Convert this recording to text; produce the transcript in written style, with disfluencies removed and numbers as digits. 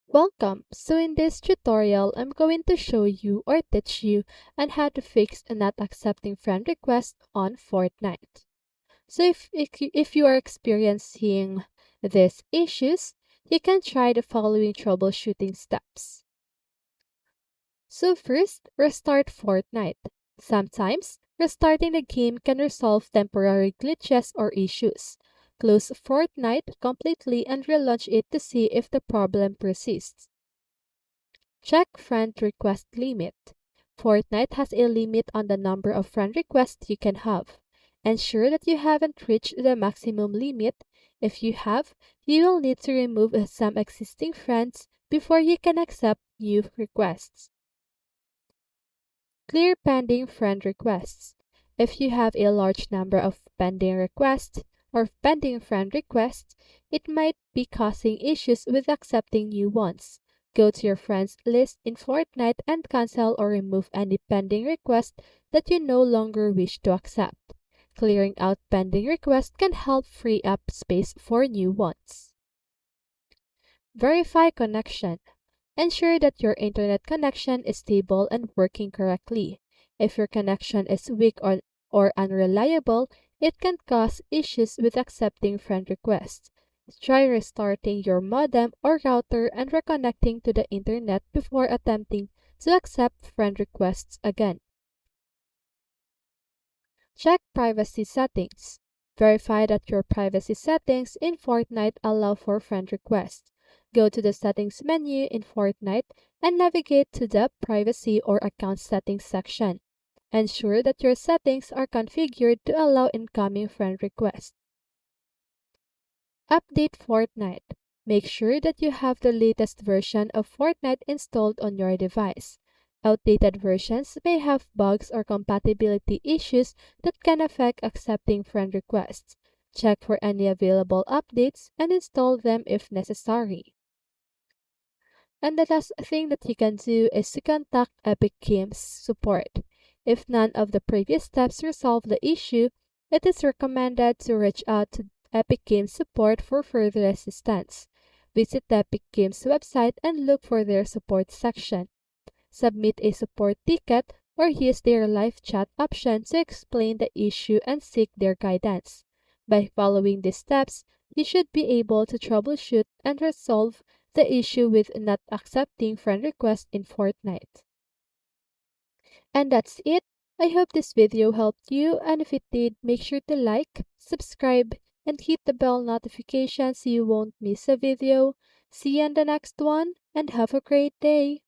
Welcome! So in this tutorial, I'm going to show you or teach you on how to fix a not accepting friend request on Fortnite. So if you are experiencing these issues, you can try the following troubleshooting steps. So first, restart Fortnite. Sometimes, restarting the game can resolve temporary glitches or issues. Close Fortnite completely and relaunch it to see if the problem persists. Check friend request limit. Fortnite has a limit on the number of friend requests you can have. Ensure that you haven't reached the maximum limit. If you have, you will need to remove some existing friends before you can accept new requests. Clear pending friend requests. If you have a large number of pending requests or pending friend requests, it might be causing issues with accepting new ones. Go to your friends list in Fortnite and cancel or remove any pending request that you no longer wish to accept. Clearing out pending requests can help free up space for new ones. Verify connection. Ensure that your internet connection is stable and working correctly. If your connection is weak or unreliable, it can cause issues with accepting friend requests. Try restarting your modem or router and reconnecting to the internet before attempting to accept friend requests again. Check privacy settings. Verify that your privacy settings in Fortnite allow for friend requests. Go to the settings menu in Fortnite and navigate to the privacy or account settings section. Ensure that your settings are configured to allow incoming friend requests. Update Fortnite. Make sure that you have the latest version of Fortnite installed on your device. Outdated versions may have bugs or compatibility issues that can affect accepting friend requests. Check for any available updates and install them if necessary. And the last thing that you can do is to contact Epic Games support. If none of the previous steps resolve the issue, it is recommended to reach out to Epic Games support for further assistance. Visit the Epic Games website and look for their support section. Submit a support ticket or use their live chat option to explain the issue and seek their guidance. By following these steps, you should be able to troubleshoot and resolve the issue with not accepting friend requests in Fortnite. And that's it. I hope this video helped you, and if it did, make sure to like, subscribe, and hit the bell notification so you won't miss a video. See you in the next one, and have a great day!